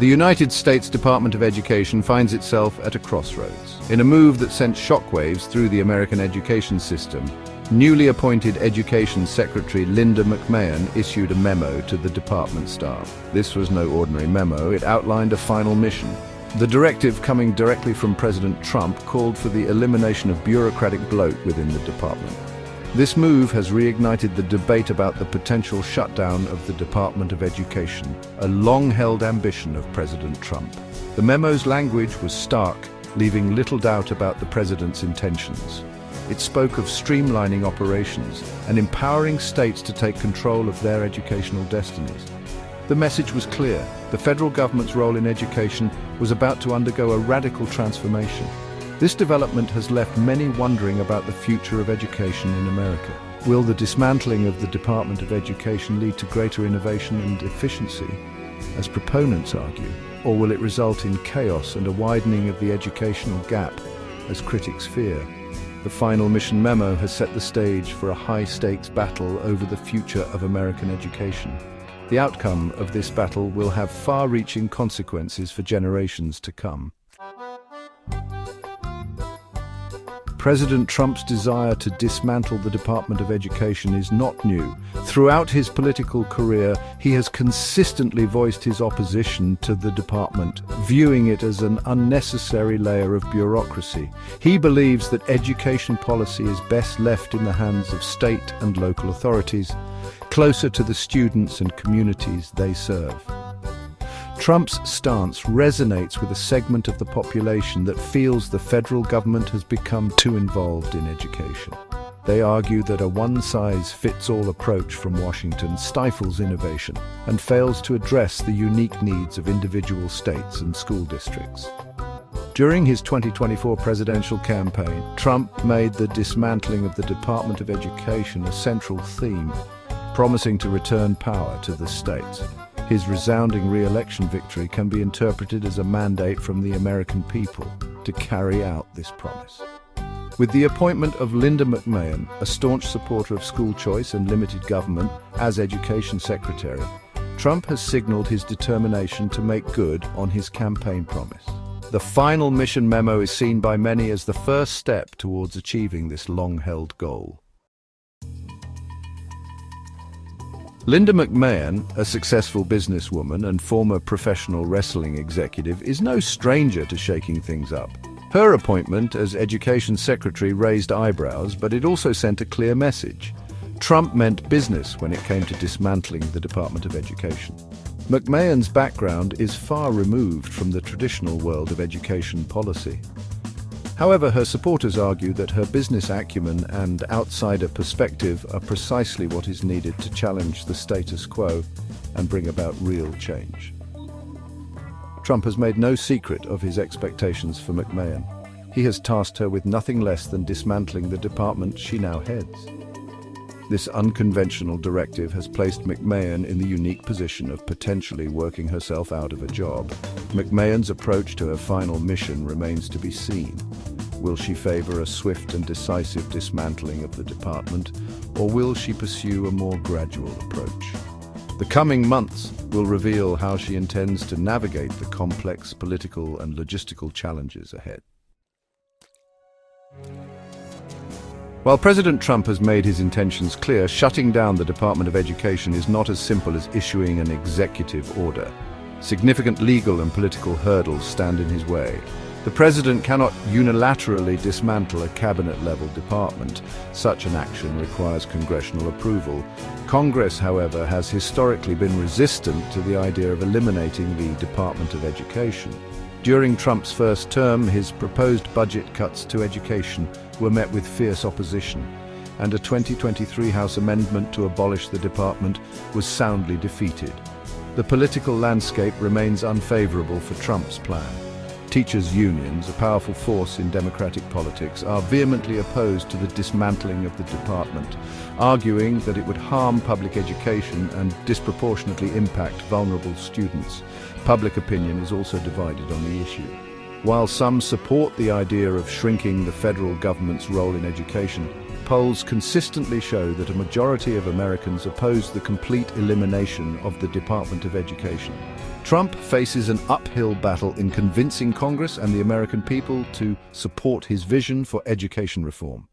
The United States Department of Education finds itself at a crossroads. In a move that sent shockwaves through the American education system, newly appointed Education Secretary Linda McMahon issued a memo to the department staff. This was no ordinary memo, it outlined a final mission. The directive, coming directly from President Trump, called for the elimination of bureaucratic bloat within the department. This move has reignited the debate about the potential shutdown of the Department of Education, a long-held ambition of President Trump. The memo's language was stark, leaving little doubt about the president's intentions. It spoke of streamlining operations and empowering states to take control of their educational destinies. The message was clear. The federal government's role in education was about to undergo a radical transformation. This development has left many wondering about the future of education in America. Will the dismantling of the Department of Education lead to greater innovation and efficiency, as proponents argue, or will it result in chaos and a widening of the educational gap, as critics fear? The final mission memo has set the stage for a high-stakes battle over the future of American education. The outcome of this battle will have far-reaching consequences for generations to come. President Trump's desire to dismantle the Department of Education is not new. Throughout his political career, he has consistently voiced his opposition to the department, viewing it as an unnecessary layer of bureaucracy. He believes that education policy is best left in the hands of state and local authorities, closer to the students and communities they serve. Trump's stance resonates with a segment of the population that feels the federal government has become too involved in education. They argue that a one-size-fits-all approach from Washington stifles innovation and fails to address the unique needs of individual states and school districts. During his 2024 presidential campaign, Trump made the dismantling of the Department of Education a central theme, promising to return power to the states. His resounding re-election victory can be interpreted as a mandate from the American people to carry out this promise. With the appointment of Linda McMahon, a staunch supporter of school choice and limited government, as Education Secretary, Trump has signaled his determination to make good on his campaign promise. The final mission memo is seen by many as the first step towards achieving this long-held goal. Linda McMahon, a successful businesswoman and former professional wrestling executive, is no stranger to shaking things up. Her appointment as Education Secretary raised eyebrows, but it also sent a clear message. Trump meant business when it came to dismantling the Department of Education. McMahon's background is far removed from the traditional world of education policy. However, her supporters argue that her business acumen and outsider perspective are precisely what is needed to challenge the status quo and bring about real change. Trump has made no secret of his expectations for McMahon. He has tasked her with nothing less than dismantling the department she now heads. This unconventional directive has placed McMahon in the unique position of potentially working herself out of a job. McMahon's approach to her final mission remains to be seen. Will she favor a swift and decisive dismantling of the department, or will she pursue a more gradual approach? The coming months will reveal how she intends to navigate the complex political and logistical challenges ahead. While President Trump has made his intentions clear, shutting down the Department of Education is not as simple as issuing an executive order. Significant legal and political hurdles stand in his way. The president cannot unilaterally dismantle a cabinet-level department. Such an action requires congressional approval. Congress, however, has historically been resistant to the idea of eliminating the Department of Education. During Trump's first term, his proposed budget cuts to education were met with fierce opposition, and a 2023 House amendment to abolish the department was soundly defeated. The political landscape remains unfavorable for Trump's plan. Teachers' unions, a powerful force in democratic politics, are vehemently opposed to the dismantling of the department, arguing that it would harm public education and disproportionately impact vulnerable students. Public opinion is also divided on the issue. While some support the idea of shrinking the federal government's role in education, Polls consistently show that a majority of Americans oppose the complete elimination of the Department of Education. Trump faces an uphill battle in convincing Congress and the American people to support his vision for education reform.